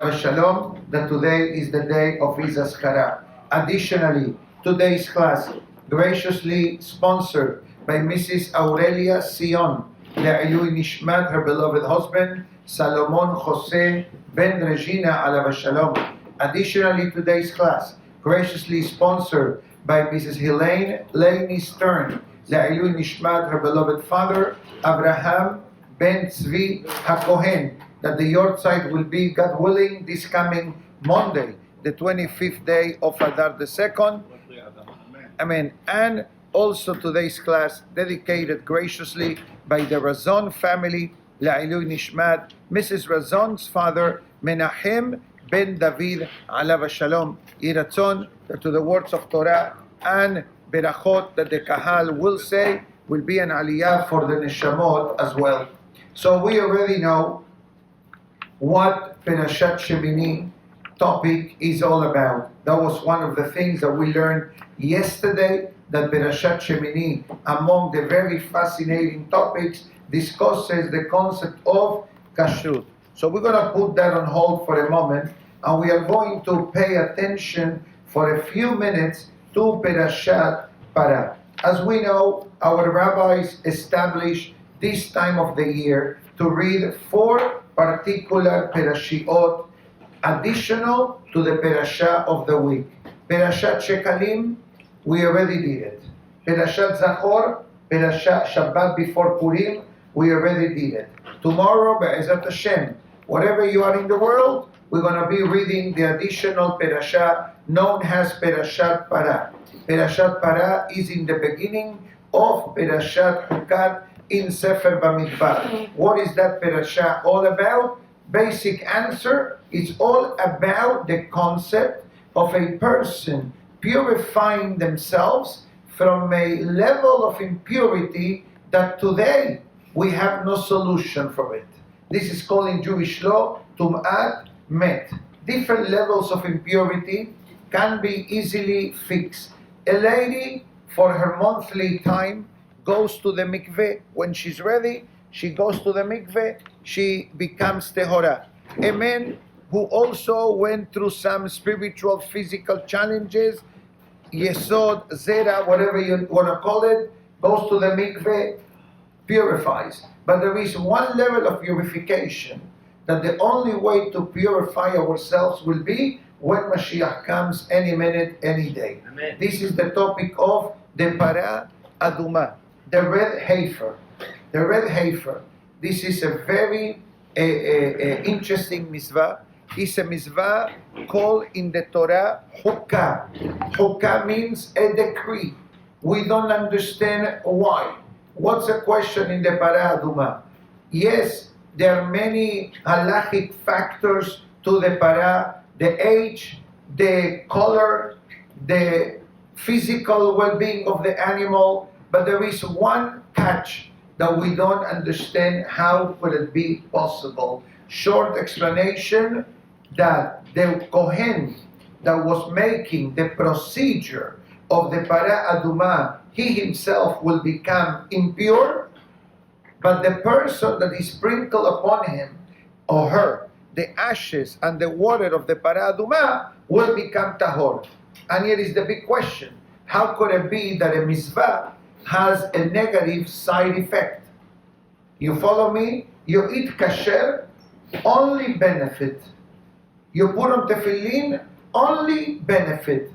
Shalom, that today is the day of his Azkara. Additionally, today's class, graciously sponsored by Mrs. Aurelia Sion, Le'ilui Nishmat, her beloved husband, Salomon Jose Ben Regina Alav Shalom. Additionally, today's class, graciously sponsored by Mrs. Helene Laney Stern, Le'ilui Nishmat, her beloved father, Abraham Ben Tzvi HaKohen, that the Yortzeit will be, God willing, this coming Monday, the 25th day of Adar the 2nd. Amen. And also today's class dedicated graciously by the Razon family, La'ilui Nishmat, Mrs. Razon's father, Menachem Ben David, Alav Shalom. Iratzon, that to the words of Torah and Berachot that the Kahal will say, will be an aliyah for the Neshamot as well. So we already know what Perashat Shemini topic is all about. That was one of the things that we learned yesterday, that Perashat Shemini, among the very fascinating topics, discusses the concept of kashrut. So we're going to put that on hold for a moment, and we are going to pay attention for a few minutes to Perashat Para. As we know, our rabbis established this time of the year to read 4 particular perashiot additional to the perashah of the week. Perashat Shekalim, we already did it. Perashat Zachor, Perashat Shabbat before Purim, we already did it. Tomorrow, Be'ezat Hashem, wherever you are in the world, we're going to be reading the additional perashah known as Perashat Para. Perashat Para is in the beginning of Perashat Hukat in Sefer Bamidbar. What is that perashah all about? Basic answer, it's all about the concept of a person purifying themselves from a level of impurity that today we have no solution for it. This is called in Jewish law Tum'at Met. Different levels of impurity can be easily fixed. A lady, for her monthly time, goes to the mikveh. When she's ready, she goes to the mikveh, she becomes tehora. A man who also went through some spiritual, physical challenges, yesod, zera, whatever you want to call it, goes to the mikveh, purifies. But there is one level of purification that the only way to purify ourselves will be when Mashiach comes any minute, any day. Amen. This is the topic of the para aduma, the red heifer. The red heifer. This is a very interesting mitzvah. It's a mitzvah called in the Torah Hukah. Hukah means a decree. We don't understand why. What's the question in the para aduma? Yes, there are many halachic factors to the para. The age, the color, the physical well-being of the animal, but there is one catch that we don't understand. How could it be possible? Short explanation, that the Kohen that was making the procedure of the para aduma, he himself will become impure, but the person that is sprinkled upon him or her, the ashes and the water of the para aduma, will become tahor. And here is the big question. How could it be that a mitzvah has a negative side effect? You follow me? You eat kasher, only benefit. You put on tefillin, only benefit.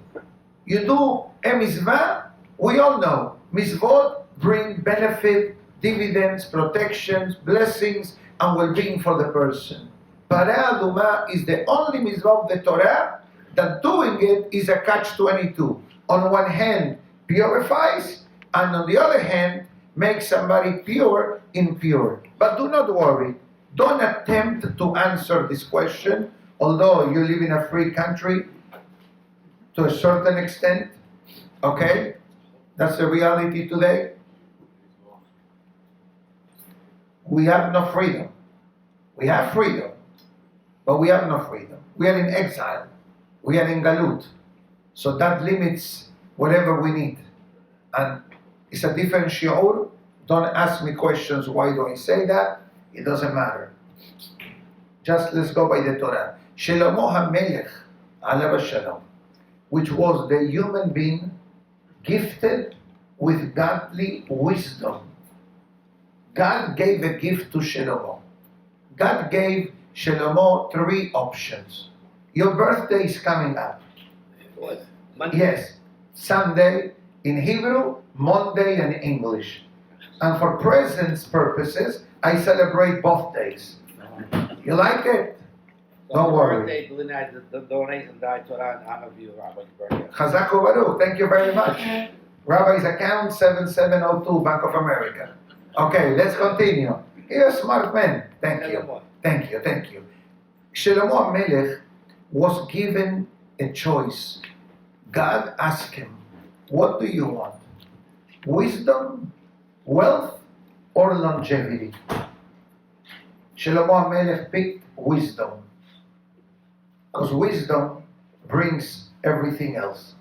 You do a mitzvah, we all know, mitzvot bring benefit, dividends, protections, blessings, and well-being for the person. Para aduma is the only mitzvah of the Torah that doing it is a catch-22. On one hand, purifies, and on the other hand, makes somebody pure, impure. But do not worry. Don't attempt to answer this question, although you live in a free country to a certain extent. Okay? That's the reality today. We have no freedom. We have freedom, but we have no freedom. We are in exile. We are in galut. So that limits whatever we need. And it's a different shiur. Don't ask me questions, why do I say that? It doesn't matter. Just let's go by the Torah. Shlomo HaMelech, alav shalom, which was the human being gifted with godly wisdom. God gave a gift to Shlomo. God gave Shlomo 3 options. Your birthday is coming up. What? Monday? Yes, Sunday in Hebrew, Monday in English. And for presents purposes, I celebrate both days. You like it? Don't worry. Birthday, the donation died Torah in honor of you, Rabbi Batya. Chazak u'baruch. Thank you very much. Rabbi's account 7702, Bank of America. Okay, let's continue. You're a smart man. Thank you. Thank you. Thank you. Shlomo HaMelech was given a choice. God asked him, what do you want? Wisdom, wealth, or longevity? Shlomo HaMelech picked wisdom. Because wisdom brings everything else.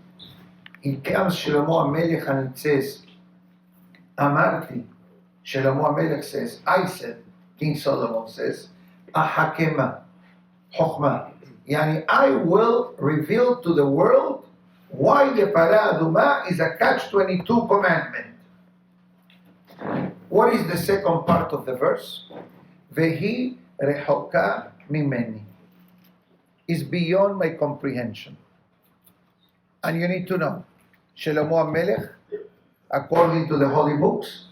It comes Shlomo HaMelech and it says, Amarti. Shlomo HaMelech says, I said, King Solomon says, Ahakema, Chokhmah. Yani, I will reveal to the world why the Para Aduma is a catch-22 commandment. What is the second part of the verse? Vehi rehoka mimeni. Is beyond my comprehension. And you need to know, Shlomo HaMelech, according to the holy books,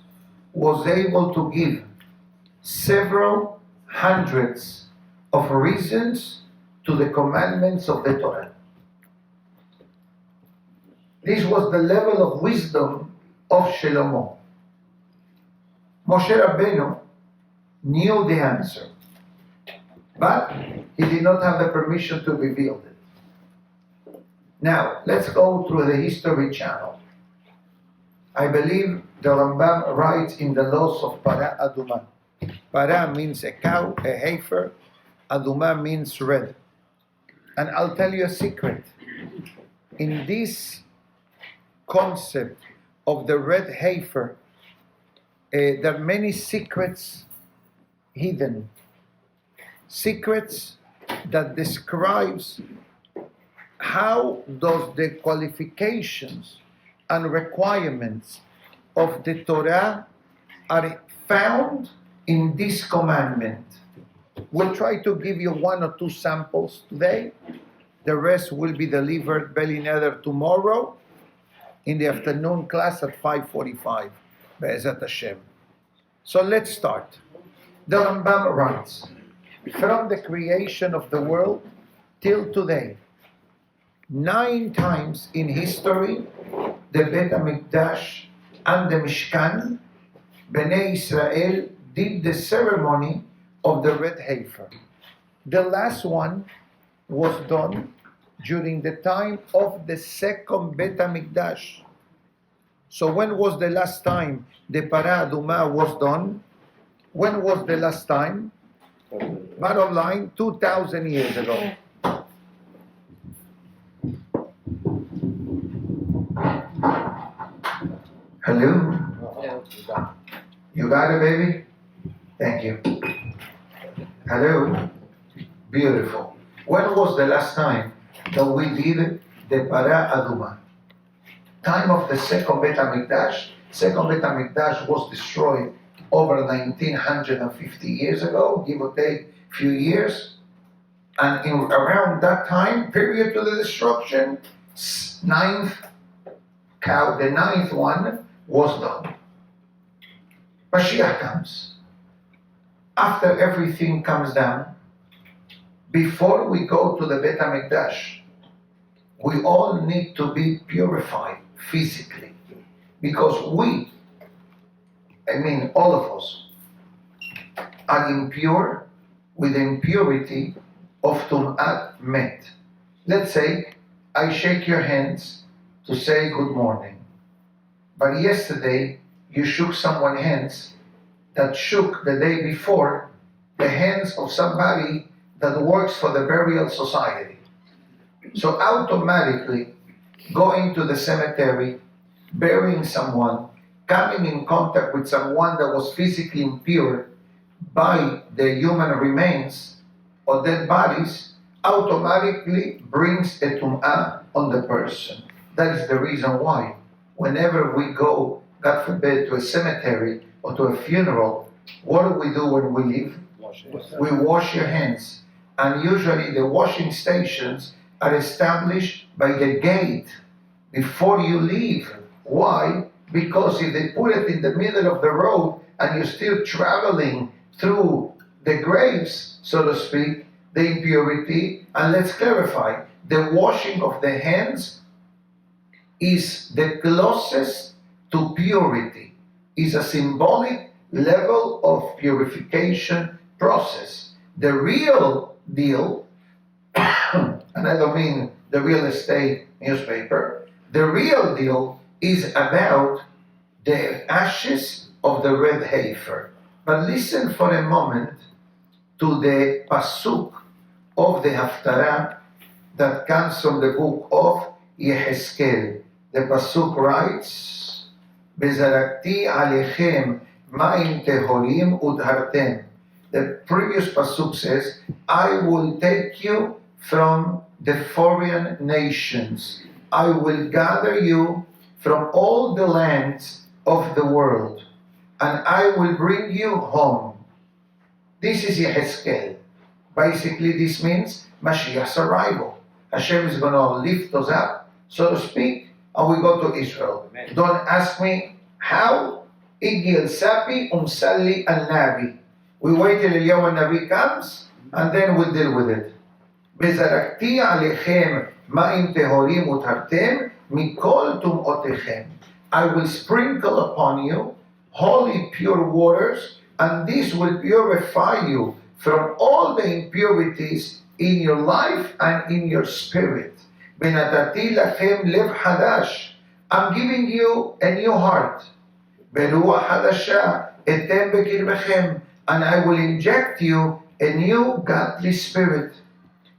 was able to give several hundreds of reasons to the commandments of the Torah. This was the level of wisdom of Shlomo. Moshe Rabbeinu knew the answer, but he did not have the permission to reveal it. Now, let's go through the history channel. I believe the Rambam writes in the laws of Para Aduma. Para means a cow, a heifer. Aduma means red. And I'll tell you a secret. In this concept of the red heifer, there are many secrets hidden. Secrets that describes how does the qualifications and requirements of the Torah are found in this commandment. We'll try to give you 1 or 2 samples today. The rest will be delivered Beli Neder tomorrow in the afternoon class at 5:45. Be'ezat Hashem. So let's start. The Rambam writes, from the creation of the world till today, 9 times in history, the Bet HaMikdash and the Mishkan, Bnei Israel did the ceremony of the red heifer. The last one was done during the time of the second Bet HaMikdash. So when was the last time the Para Aduma was done? When was the last time? Bottom line, 2,000 years ago. Hello? You got it, baby? Thank you. Hello? Beautiful. When was the last time that we did the Para Aduma? Time of the second Bet HaMikdash. Second Bet HaMikdash was destroyed over 1950 years ago, give or take a few years. And around that time, period to the destruction, the ninth one was done. Mashiach comes. After everything comes down, before we go to the Bet HaMikdash, we all need to be purified physically. Because all of us, are impure with the impurity of Tum'at Met. Let's say I shake your hands to say good morning. But yesterday you shook someone's hands that shook the day before the hands of somebody that works for the burial society. So automatically going to the cemetery, burying someone, coming in contact with someone that was physically impure by the human remains or dead bodies, automatically brings a tum'ah on the person. That is the reason why whenever we go, God forbid, to a cemetery or to a funeral, what do we do when we leave? We wash your hands. And usually the washing stations are established by the gate before you leave. Why? Because if they put it in the middle of the road and you're still traveling through the graves, so to speak, the impurity, and let's clarify, the washing of the hands is the closest to purity, is a symbolic level of purification process. The real deal, and I don't mean the real estate newspaper, the real deal is about the ashes of the red heifer. But listen for a moment to the pasuk of the Haftarah that comes from the book of Yehezkel. The pasuk writes, "Bezarakti alechem ma'im tehorim udhartem." The previous pasuk says, "I will take you from the foreign nations. I will gather you from all the lands of the world, and I will bring you home." This is Yehezkel. Basically, this means Mashiach's arrival. Hashem is going to lift us up, so to speak, and we go to Israel. Amen. Don't ask me how. Igi el sapi umsali al nabi. We wait till Eliyahu Nabi comes, and then we'll deal with it. Bezarakti alechem ma'im tehorim utartem mikol tum'otechem. I will sprinkle upon you holy pure waters, and this will purify you from all the impurities in your life and in your spirit. Benatati lachem lev hadash. I'm giving you a new heart. Beruach hadasha etem bekirvechem. And I will inject you a new godly spirit.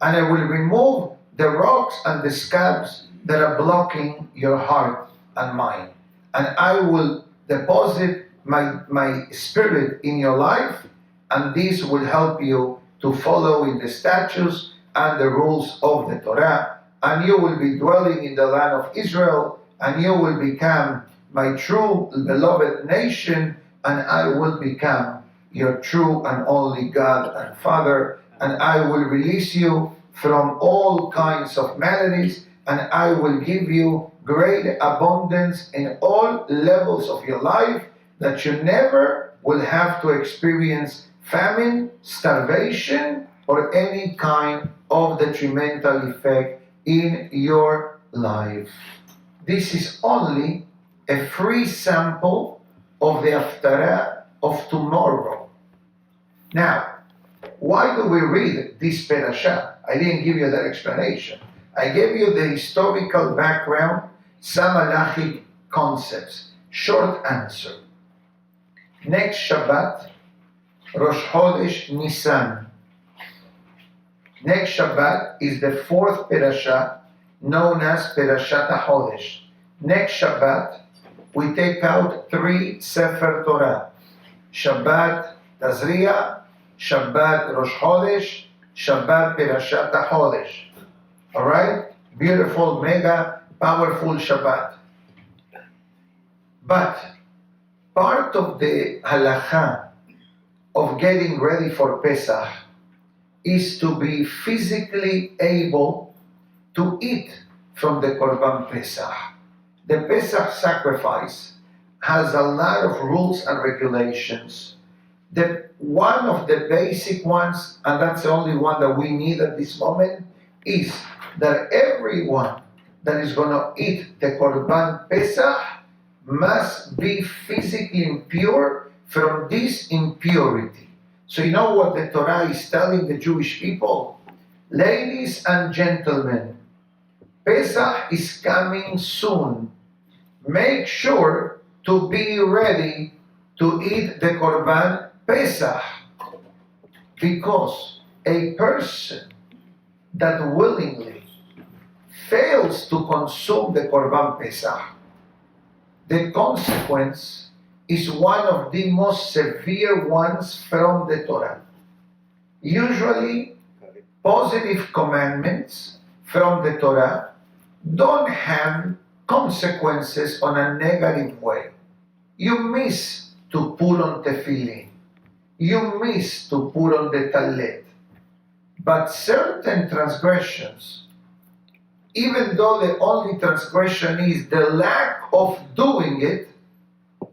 And I will remove the rocks and the scabs that are blocking your heart and mind. And I will deposit my spirit in your life, and this will help you to follow in the statutes and the rules of the Torah. And you will be dwelling in the land of Israel, and you will become my true beloved nation, and I will become your true and only God and Father, and I will release you from all kinds of maladies, and I will give you great abundance in all levels of your life, that you never will have to experience famine, starvation, or any kind of detrimental effect in your life. This is only a free sample of the Haftarah of tomorrow. Now, why do we read this parasha? I didn't give you that explanation. I gave you the historical background, some halachic concepts. Short answer. Next Shabbat, Rosh Chodesh Nisan. Next Shabbat is the fourth parasha, known as Parashat HaChodesh. Next Shabbat, we take out 3 Sefer Torah. Shabbat Tazria, Shabbat Rosh Chodesh, Shabbat Parashat HaChodesh. Alright? Beautiful, mega, powerful Shabbat. But part of the halacha of getting ready for Pesach is to be physically able to eat from the Korban Pesach. The Pesach sacrifice has a lot of rules and regulations. One of the basic ones, and that's the only one that we need at this moment, is that everyone that is going to eat the Korban Pesach must be physically impure from this impurity. So you know what the Torah is telling the Jewish people? Ladies and gentlemen, Pesach is coming soon. Make sure to be ready to eat the Korban Pesach, because a person that willingly fails to consume the Korban Pesach, the consequence is one of the most severe ones from the Torah. Usually, positive commandments from the Torah don't have consequences on a negative way. You miss to put on tefillin. You miss to put on the talit. But certain transgressions, even though the only transgression is the lack of doing it,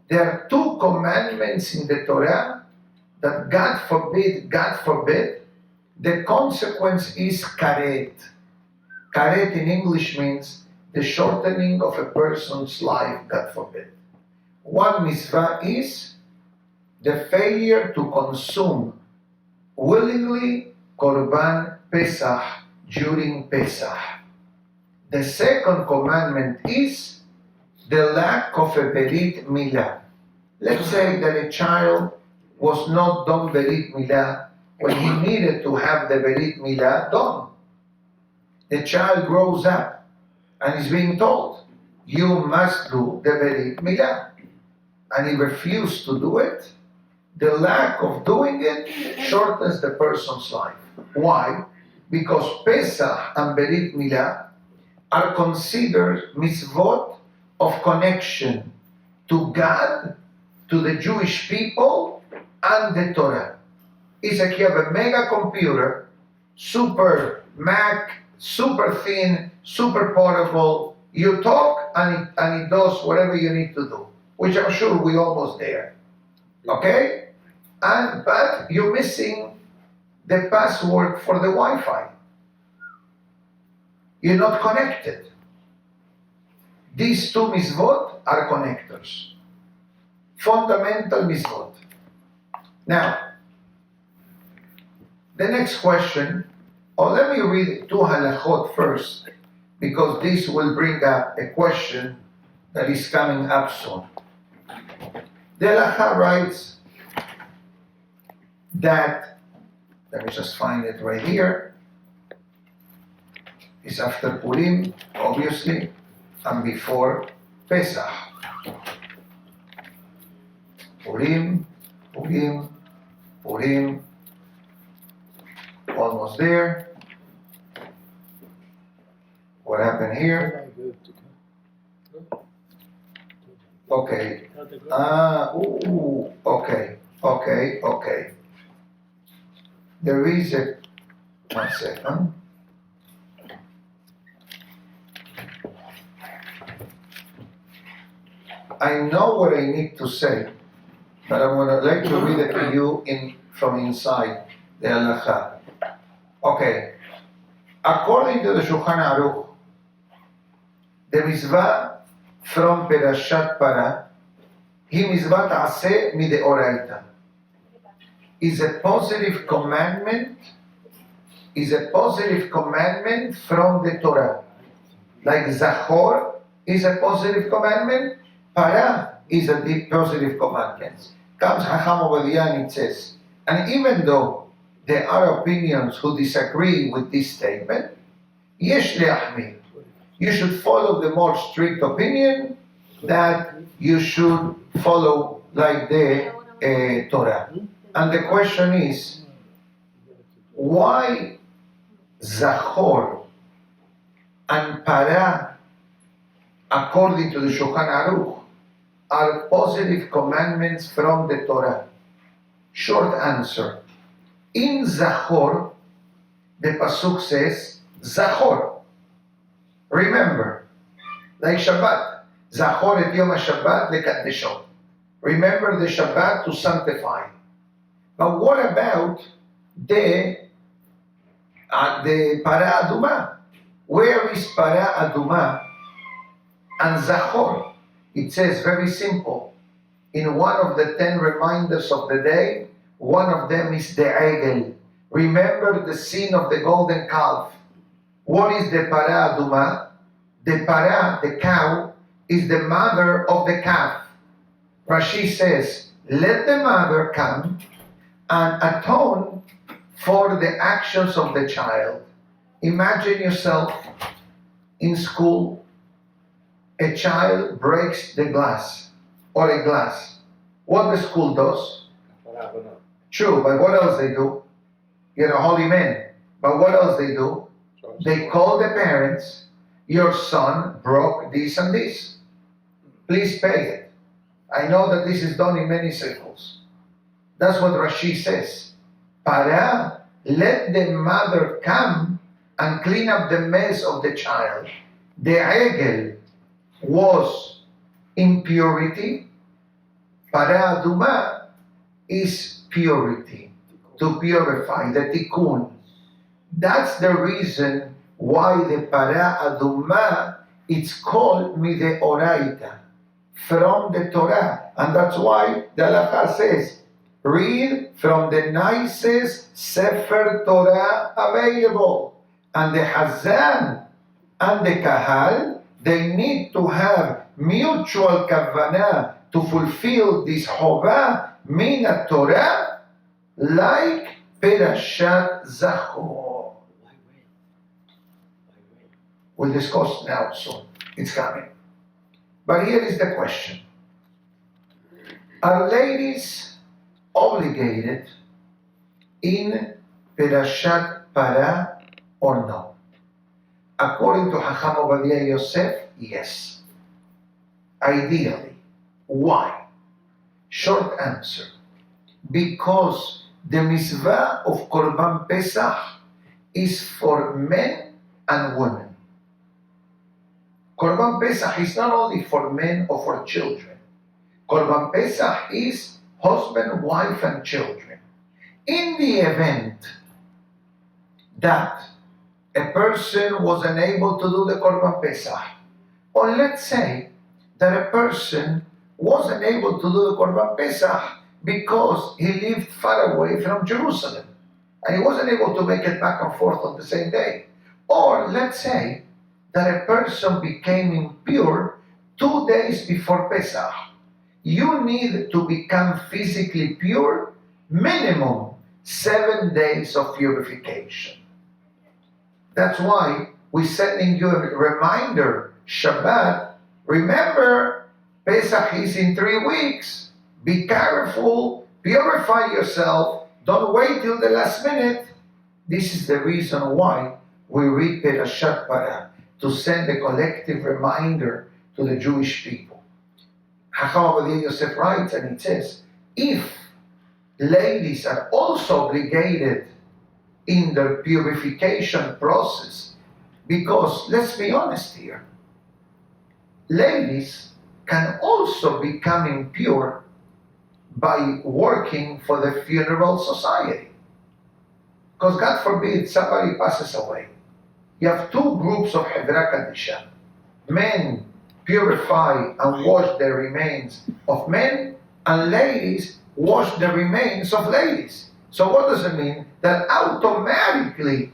there are two commandments in the Torah that God forbid, the consequence is karet. Karet in English means the shortening of a person's life, God forbid. One mitzvah is the failure to consume willingly korban Pesach during Pesach. The second commandment is the lack of a berit milah. Let's say that a child was not done berit milah when he needed to have the berit milah done. The child grows up and is being told, you must do the berit milah. And he refused to do it. The lack of doing it shortens the person's life. Why? Because Pesach and berit milah are considered mitzvot of connection to God, to the Jewish people, and the Torah. It's like you have a mega computer, super Mac, super thin, super portable. You talk and it does whatever you need to do, which I'm sure we're almost there. Okay? But you're missing the password for the Wi-Fi. You're not connected. These two mitzvot are connectors. Fundamental mitzvot. Now, the next question, let me read two halachot first, because this will bring up a question that is coming up soon. The halacha writes that, let me just find it right here, it's after Purim, obviously, and before Pesach. Purim, almost there. What happened here? Okay. Okay. There is a, 1 second. I know what I need to say, but I would like to read it to you from inside the halacha. Okay. According to the Shulchan Aruch, the mitzvah from Perashat Para, he mitzvah ta'aseh mideoraita, is a positive commandment from the Torah. Like Zachor is a positive commandment, Para is a positive commandment. Comes Hacham Obadiah and it says, and even though there are opinions who disagree with this statement, yesh le'achmir, you should follow the more strict opinion that you should follow like the Torah. And the question is, why Zachor and Para, according to the Shulchan Aruch, are positive commandments from the Torah? Short answer. In Zachor, the Pasuk says, Zachor. Remember, like Shabbat. Zachor et Yom HaShabbat lekadeshot. Remember the Shabbat to sanctify. But what about the Para Aduma? Where is Para Aduma and Zachor? It says very simple. In one of the 10 reminders of the day, one of them is the Egel. Remember the sin of the golden calf. What is the Para Aduma? The Para, the cow, is the mother of the calf. Rashi says, let the mother come and atone for the actions of the child. Imagine yourself in school, a child breaks the glass or a glass. What the school does? True, but what else they do? You're a holy man. But what else they do? They call the parents, your son broke this and this. Please pay it. I know that this is done in many circles. That's what Rashi says. Para, let the mother come and clean up the mess of the child. The egel was impurity. Para aduma is purity, to purify, the tikkun. That's the reason why the para aduma, it's called mideoraita, from the Torah. And that's why the halacha says, read from the nicest Sefer Torah available. And the Hazan and the Kahal, they need to have mutual kavanah to fulfill this Chovah min Torah, like Perashat Zachor. We'll discuss now soon. It's coming. But here is the question. Are ladies obligated in Perashat Para or no? According to Hacham Rabbi Yosef, yes. Ideally. Why? Short answer. Because the mitzvah of Korban Pesach is for men and women. Korban Pesach is not only for men or for children. Korban Pesach is husband, wife, and children. In the event that a person was unable to do the Korban Pesach, or let's say that a person was unable to do the Korban Pesach because he lived far away from Jerusalem and he wasn't able to make it back and forth on the same day. Or let's say that a person became impure 2 days before Pesach. You need to become physically pure minimum 7 days of purification. That's why we're sending you a reminder, Shabbat. Remember, Pesach is in 3 weeks. Be careful, purify yourself, don't wait till the last minute. This is the reason why we read Perashat Para, to send a collective reminder to the Jewish people. Rabbi Yosef writes, and it says, if ladies are also obligated in their purification process, because let's be honest here, ladies can also become impure by working for the funeral society. Because God forbid somebody passes away. You have 2 groups of Hedra Kadisha. Men purify and wash the remains of men, and ladies wash the remains of ladies. So what does it mean? That automatically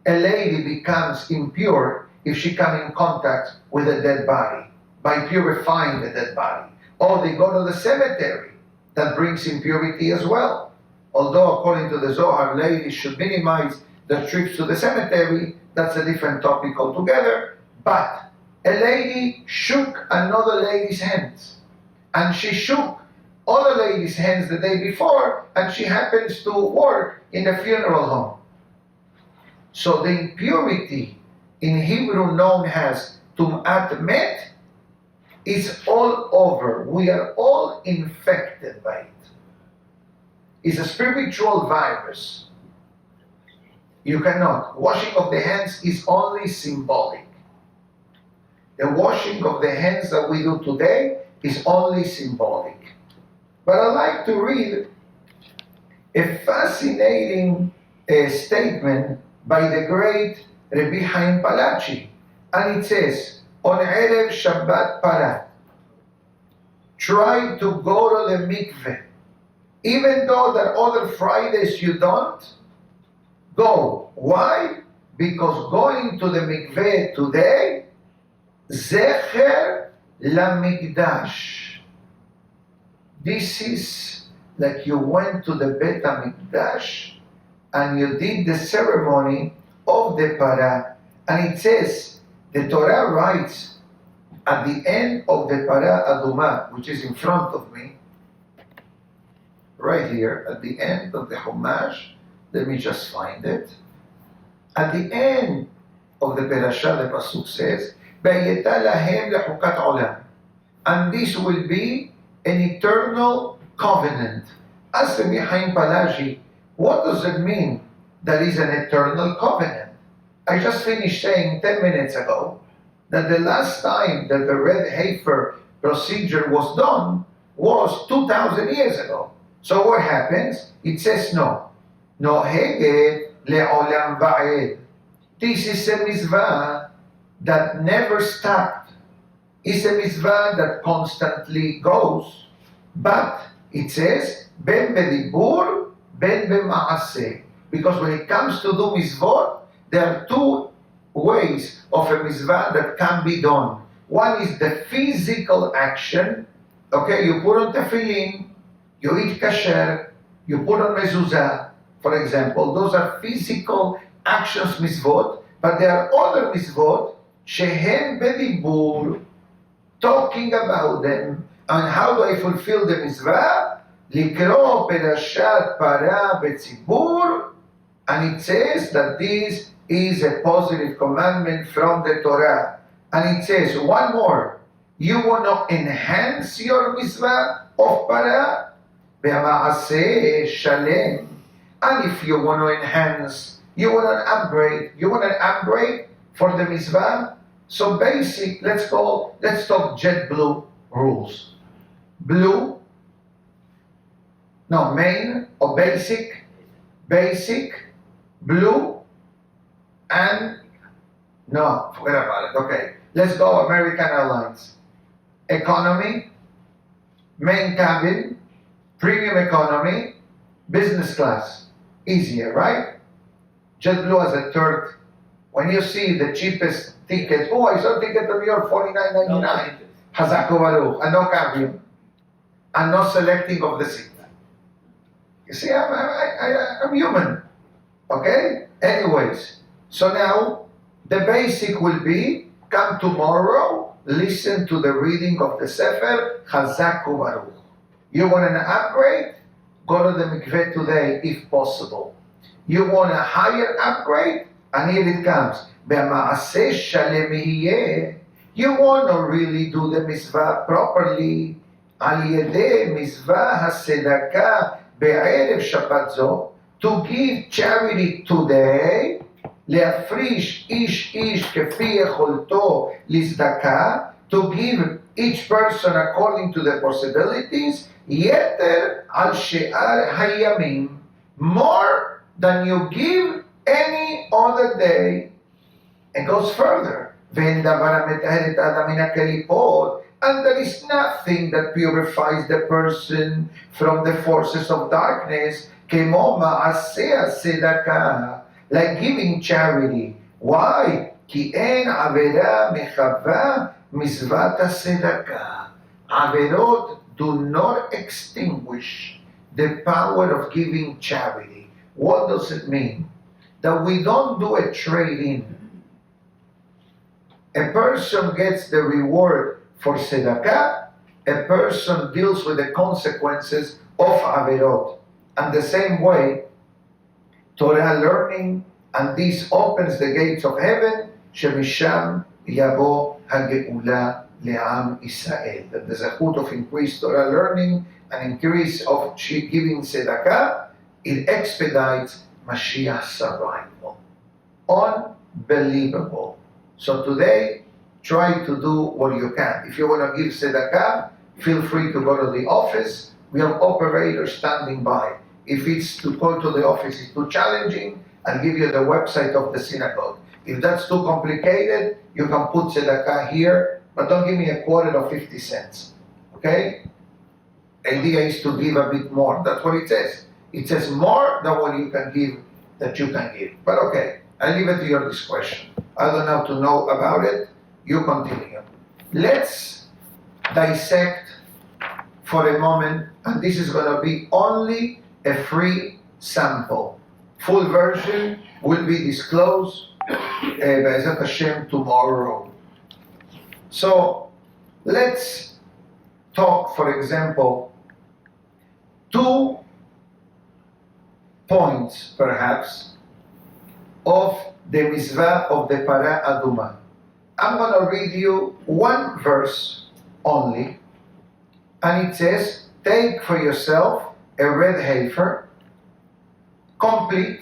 a lady becomes impure if she comes in contact with a dead body, by purifying the dead body. Or they go to the cemetery, that brings impurity as well. Although according to the Zohar, ladies should minimize their trips to the cemetery, that's a different topic altogether. But a lady shook another lady's hands, and she shook other lady's hands the day before, and she happens to work in a funeral home. So the impurity in Hebrew known as Tum'at Met is all over. We are all infected by it. It's a spiritual virus. You cannot. Washing of the hands is only symbolic. The washing of the hands that we do today is only symbolic. But I'd like to read a fascinating statement by the great Rabbi Chaim Palachi. And it says, on Erev Shabbat Parat, try to go to the mikveh. Even though that other Fridays you don't, go. Why? Because going to the mikveh today, Zecher LaMikdash. This is like you went to the Bet HaMikdash and you did the ceremony of the Para. And it says, the Torah writes at the end of the Para Aduma, which is in front of me, right here, at the end of the Chumash, let me just find it. At the end of the parasha, the pasuk says, "Vayeta lahem lechukat olam," and this will be an eternal covenant. Ask Rabbi Chaim Palaji, what does it mean that is an eternal covenant? I just finished saying 10 minutes ago that the last time that the red heifer procedure was done was 2,000 years ago. So what happens? It says no. Nohege le'olam va'ed. This is a mitzvah that never stopped. It's a mitzvah that constantly goes. But it says, ben bedibur, ben b'ma'aseh. Because when it comes to do mitzvot, there are two ways of a mitzvah that can be done. One is the physical action. Okay, you put on tefillin, you eat kasher, you put on mezuzah, for example. Those are physical actions, mitzvot. But there are other mitzvot, shehem bedibur, talking about them. And how do I fulfill the mitzvah? Likro perashat para betzibur. And it says that this is a positive commandment from the Torah. And it says one more. You want to enhance your mitzvah of para? Be'ma'aseh shalem. And if you want to enhance, you want an upgrade. You want an upgrade for the mitzvah? So basic, let's talk JetBlue rules. Blue, no, main or basic, blue, and no, forget about it. Okay, let's go American Airlines. Economy, main cabin, premium economy, business class. Easier, right? JetBlue has a third. When you see the cheapest tickets, oh, I saw a ticket to New York, $49.99. Hazako Baruch, and no cabin, and no selecting of the seat. You see, I'm human. Okay? Anyways, so now the basic will be, come tomorrow, listen to the reading of the Sefer, Hazako Baruch. You want an upgrade? Go to the mikveh today, if possible. You want a higher upgrade? And here it comes. Be'ma'aseh shalem yeh. You want to really do the mitzvah properly. Al yedeh mitzvah hasedakah be'erev Shabbat zo, to give charity today, le'afrish ish kefi yecholto lizdakah, to give each person according to the possibilities, yeter al she'ar hayamim, more than you give any other day. It goes further. And there is nothing that purifies the person from the forces of darkness, like giving charity. Why? Averot do not extinguish the power of giving charity. What does it mean? That we don't do a trade-in. A person gets the reward for tzedakah, a person deals with the consequences of averot. And the same way, Torah learning, and this opens the gates of heaven, shemisham yabo hageula le'am Israel. That the zechut of increased Torah learning and increase of giving tzedakah, it expedites Mashiach's arrival. Unbelievable. So today, try to do what you can. If you want to give tzedakah, feel free to go to the office. We have operators standing by. If it's to go to the office is too challenging, I'll give you the website of the synagogue. If that's too complicated, you can put tzedakah here, but don't give me a quarter of 50 cents. Okay? Idea is to give a bit more. That's what it says. It says more than what you can give, that you can give. But okay, I leave it to your discretion. I don't have to know about it. You continue. Let's dissect for a moment, and this is going to be only a free sample. Full version will be disclosed Be'ezrat Hashem tomorrow. So let's talk, for example, 2 points perhaps of the mitzvah of the para aduma. I'm going to read you one verse only, and it says, take for yourself a red heifer, complete,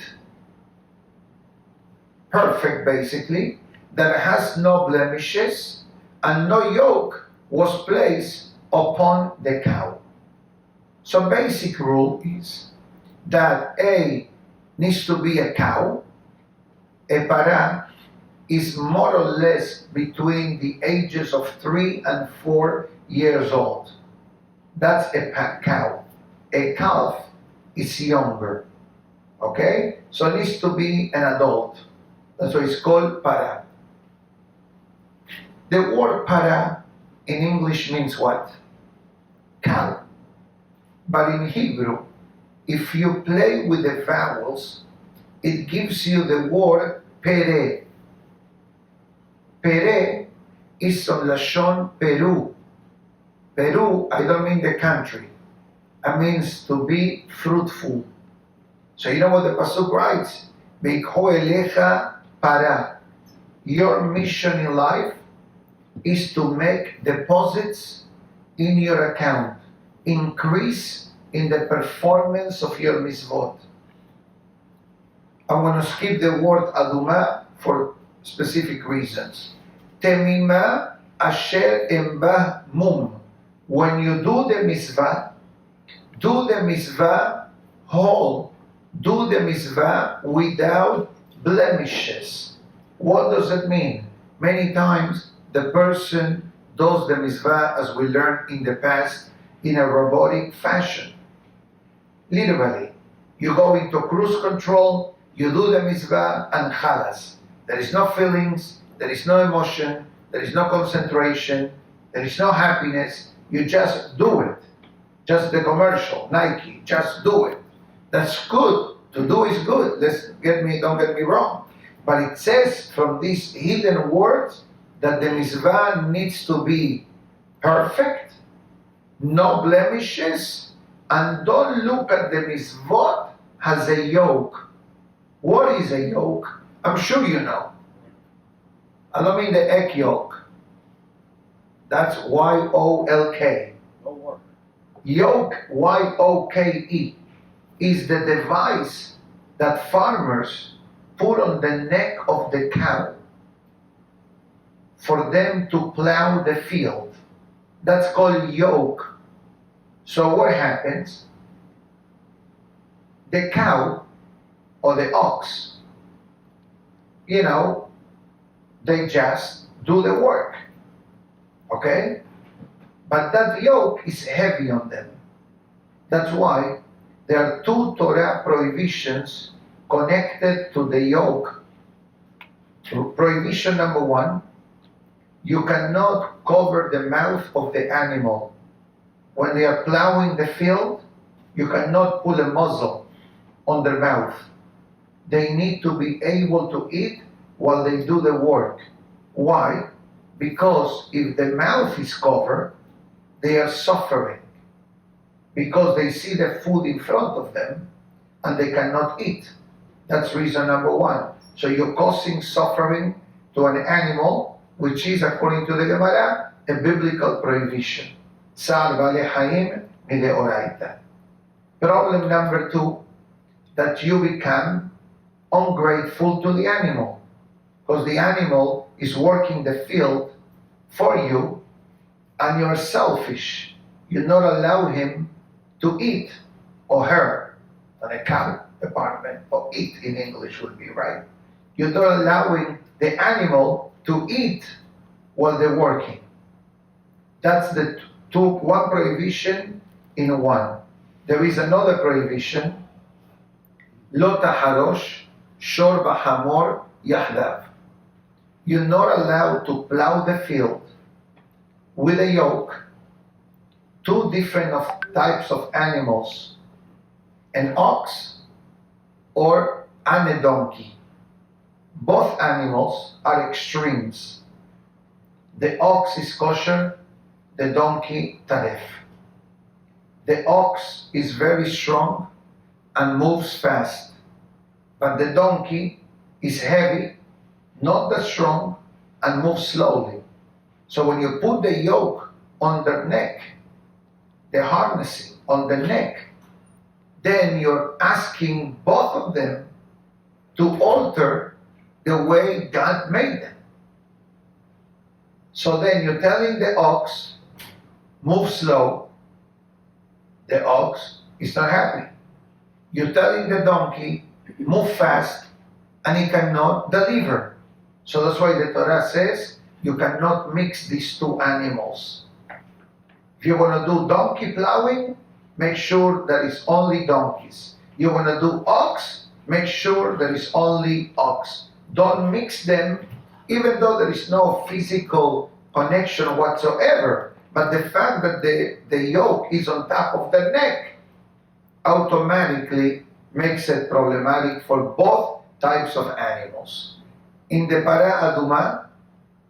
perfect basically, that has no blemishes, and no yoke was placed upon the cow. So basic rule is that A needs to be a cow. A para is more or less between the ages of 3 and 4 years old. That's a cow. A calf is younger. Okay? So it needs to be an adult. That's why it's called para. The word para in English means what? Cow. But in Hebrew, if you play with the vowels, it gives you the word pere. Pere is from Lashon Peru. Peru, I don't mean the country. It means to be fruitful. So you know what the Pasuk writes? Beikho elecha para. Your mission in life is to make deposits in your account. Increase in the performance of your mitzvot. I'm going to skip the word aduma for specific reasons. Temima asher embah mum. When you do the mitzvah whole. Do the mitzvah without blemishes. What does it mean? Many times the person does the mitzvah, as we learned in the past, in a robotic fashion. Literally, you go into cruise control, you do the mitzvah, and chalas. There is no feelings, there is no emotion, there is no concentration, there is no happiness. You just do it. Just the commercial, Nike, just do it. That's good. To do is good. Don't get me wrong. But it says from these hidden words that the mitzvah needs to be perfect, no blemishes, and don't look at the mitzvot as a yoke. What is a yoke? I'm sure you know. I don't mean the egg yolk. That's Y-O-L-K. Yoke, Y-O-K-E, is the device that farmers put on the neck of the cow for them to plow the field. That's called yoke. So what happens? The cow or the ox, they just do the work. Okay? But that yoke is heavy on them. That's why there are 2 Torah prohibitions connected to the yoke. Prohibition number 1, you cannot cover the mouth of the animal. When they are plowing the field, you cannot put a muzzle on their mouth. They need to be able to eat while they do the work. Why? Because if the mouth is covered, they are suffering. Because they see the food in front of them and they cannot eat. That's reason number 1. So you're causing suffering to an animal, which is, according to the Gemara, a biblical prohibition. Sar vale haim mideoraita. Problem number 2, that you become ungrateful to the animal. Because the animal is working the field for you and you're selfish. You not allow him to eat, or her, on a cow department, or eat in English would be right. You're not allowing the animal to eat while they're working. That's the one prohibition in one. There is another prohibition, lo taharosh shor b'hamor yahdav. You're not allowed to plow the field with a yoke, 2 different types of animals, an ox or a donkey. Both animals are extremes. The ox is kosher, the donkey taref. The ox is very strong and moves fast, but the donkey is heavy not that strong, and move slowly. So when you put the yoke on their neck, the harnessing on the neck, then you're asking both of them to alter the way God made them. So then you're telling the ox, move slow. The ox is not happy. You're telling the donkey, move fast, and he cannot deliver. So that's why the Torah says you cannot mix these two animals. If you want to do donkey plowing, make sure that it's only donkeys. You want to do ox, make sure that it's only ox. Don't mix them, even though there is no physical connection whatsoever. But the fact that the yoke is on top of the neck automatically makes it problematic for both types of animals. In the Para Aduma,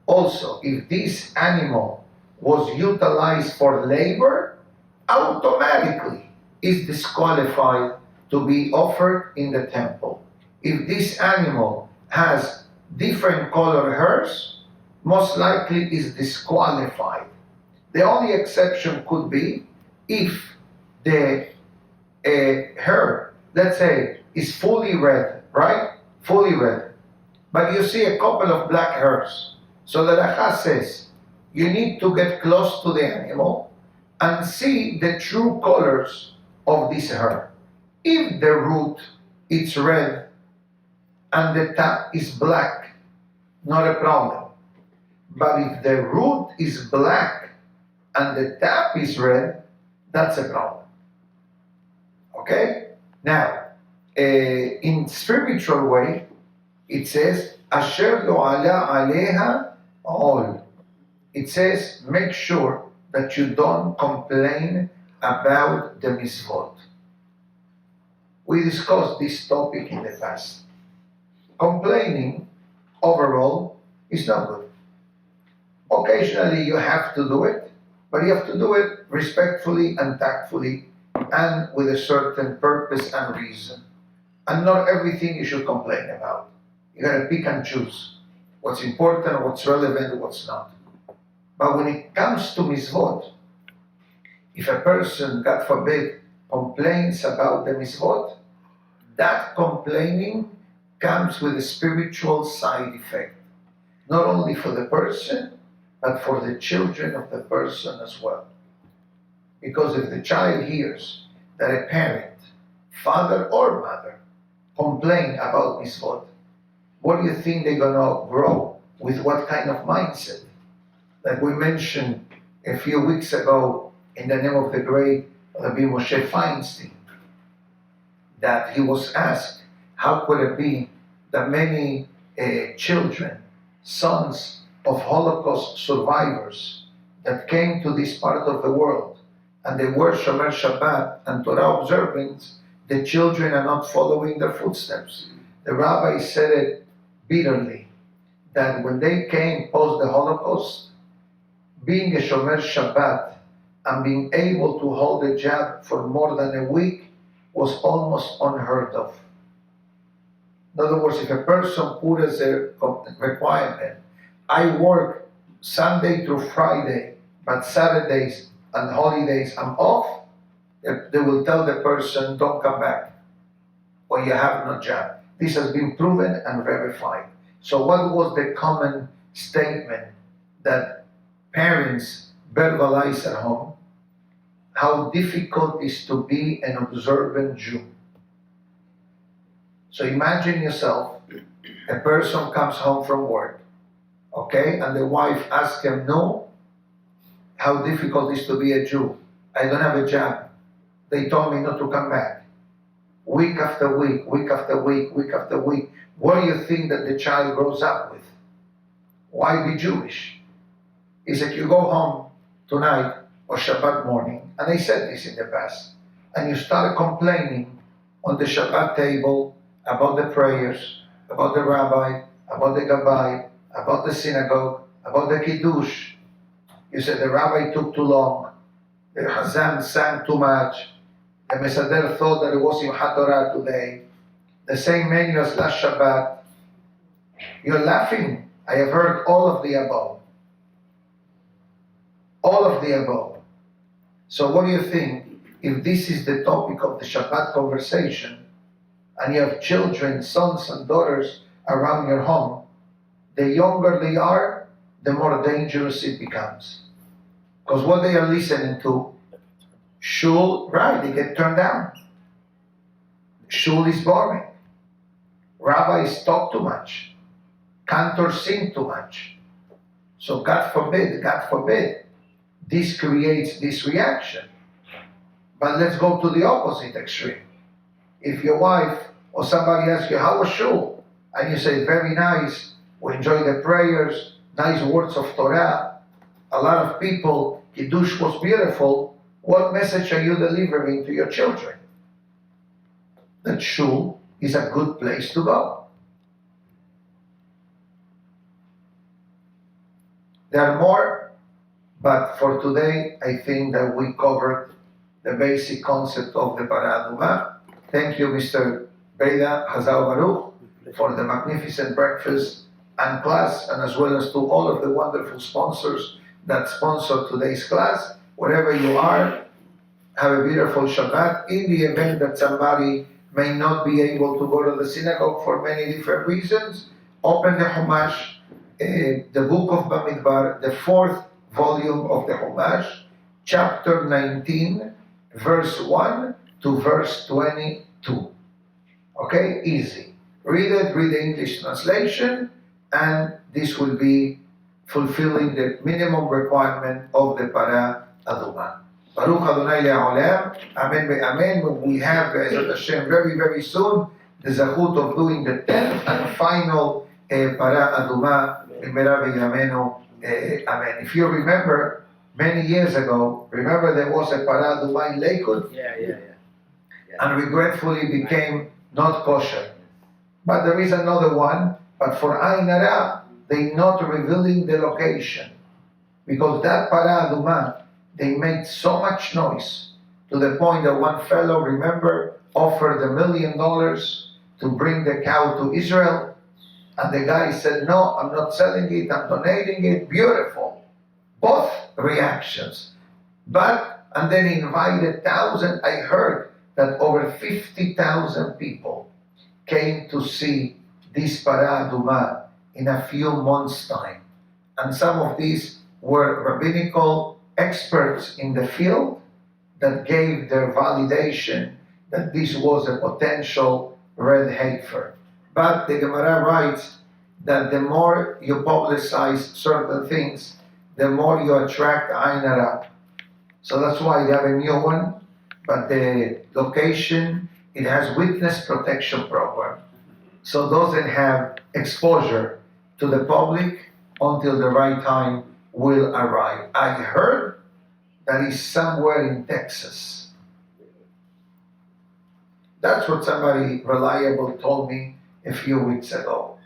also, if this animal was utilized for labor, automatically is disqualified to be offered in the temple. If this animal has different color hairs, most likely is disqualified. The only exception could be if the hair, let's say, is fully red, right? Fully red. But you see a couple of black hairs. So the Racha says, you need to get close to the animal and see the true colors of this hair. If the root is red and the top is black, not a problem. But if the root is black and the top is red, that's a problem. Okay? Now, in spiritual way, it says, Asher lo ala aleha ol. It says, make sure that you don't complain about the mitzvot. We discussed this topic in the past. Complaining, overall, is not good. Occasionally you have to do it, but you have to do it respectfully and tactfully and with a certain purpose and reason. And not everything you should complain about. You gotta pick and choose what's important, what's relevant, what's not. But when it comes to mitzvot, if a person, God forbid, complains about the mitzvot, that complaining comes with a spiritual side effect. Not only for the person, but for the children of the person as well. Because if the child hears that a parent, father or mother, complain about mitzvot, what do you think they're going to grow? With what kind of mindset? Like we mentioned a few weeks ago in the name of the great Rabbi Moshe Feinstein, that he was asked, how could it be that many children, sons of Holocaust survivors that came to this part of the world and they were Shomer Shabbat and Torah observants, the children are not following their footsteps. The rabbi said it bitterly, that when they came post the Holocaust, being a Shomer Shabbat and being able to hold a job for more than a week was almost unheard of. In other words, if a person put as a requirement, I work Sunday through Friday, but Saturdays and holidays I'm off, they will tell the person, don't come back, or you have no job. This has been proven and verified. So what was the common statement that parents verbalize at home? How difficult it is to be an observant Jew. So imagine yourself, a person comes home from work, okay, and the wife asks him, no, how difficult it is to be a Jew. I don't have a job. They told me not to come back. Week after week, week after week, week after week. What do you think that the child grows up with? Why be Jewish? He said, you go home tonight or Shabbat morning, and I said this in the past, and you start complaining on the Shabbat table about the prayers, about the rabbi, about the gabbai, about the synagogue, about the kiddush. You said the rabbi took too long, the Hazan sang too much, the Mesader thought that it was Simchat Torah today, the same menu as last Shabbat. You're laughing. I have heard all of the above. All of the above. So what do you think? If this is the topic of the Shabbat conversation, and you have children, sons and daughters around your home, the younger they are, the more dangerous it becomes. Because what they are listening to, shul, right, they get turned down. Shul is boring. Rabbis talk too much. Cantors sing too much. So God forbid, this creates this reaction. But let's go to the opposite extreme. If your wife or somebody asks you, how was shul? And you say, very nice, we enjoy the prayers, nice words of Torah, a lot of people, Kiddush was beautiful, what message are you delivering to your children? That shul is a good place to go. There are more, but for today, I think that we covered the basic concept of the Parah Adumah. Thank you, Mr. Beda Hazal Baruch, for the magnificent breakfast and class, and as well as to all of the wonderful sponsors that sponsor today's class. Wherever you are, have a beautiful Shabbat. In the event that somebody may not be able to go to the synagogue for many different reasons, open the Chumash, the book of Bamidbar, the 4th volume of the Chumash, chapter 19, verse 1 to verse 22. Okay, easy. Read it, read the English translation, and this will be fulfilling the minimum requirement of the Parah Adumah. Baruch Adonai Le'olam, Amen Ve'amen. We have, Be'ezrat Hashem, very, very soon, the zachut of doing the 10th and final Parah Adumah, B'mera V'yamenu, Amen. If you remember, many years ago, remember there was a Parah Adumah in Lakewood? Yeah. And regretfully became not kosher. But there is another one, but for Ain Hara, they not revealing the location. Because that Parah Adumah, they made so much noise to the point that one fellow, remember, offered $1 million to bring the cow to Israel. And the guy said, no, I'm not selling it, I'm donating it. Beautiful. Both reactions. And then invited thousands. I heard that over 50,000 people came to see this Parah Adumah in a few months' time. And some of these were rabbinical experts in the field that gave their validation that this was a potential red heifer. But the Gemara writes that the more you publicize certain things, the more you attract Ain Hara. So that's why they have a new one. But the location, it has witness protection program. So doesn't have exposure to the public until the right time will arrive. I heard that is somewhere in Texas. That's what somebody reliable told me a few weeks ago.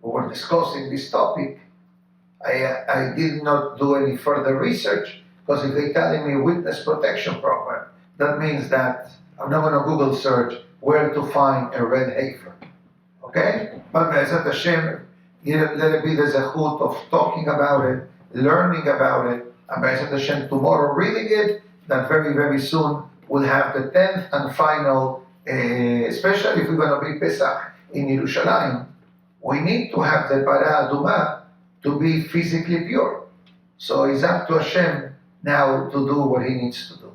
We were discussing this topic. I did not do any further research, because if they're telling me witness protection program, that means that I'm not going to Google search where to find a red heifer. Okay? But Be'ezrat Hashem, let it be the zechut of talking about it, learning about it, and Be'ezrat Hashem tomorrow reading it, that very, very soon we'll have the 10th and final, especially if we're going to be Pesach in Yerushalayim, we need to have the Parah Adumah to be physically pure. So it's up to Hashem now to do what He needs to do.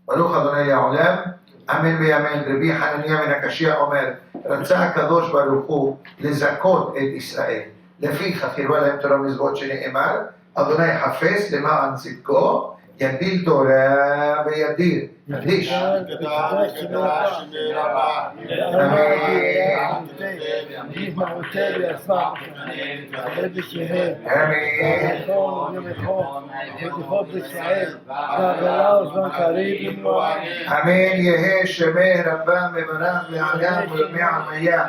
Baruch Adonai Le'olam, Amen Ve'amen. Rabbi Hananiah ben Akashia Omer, רצה הקדוש ברוך הוא לזכות את ישראל. לפיכך הרבה להם תורה ומצוות שנאמר, אדוני חפש למען צדקו, יגדיל תורה וידיר. ידיש. אמן יהא שמי רבם מברך לעולם ולמי עמיה.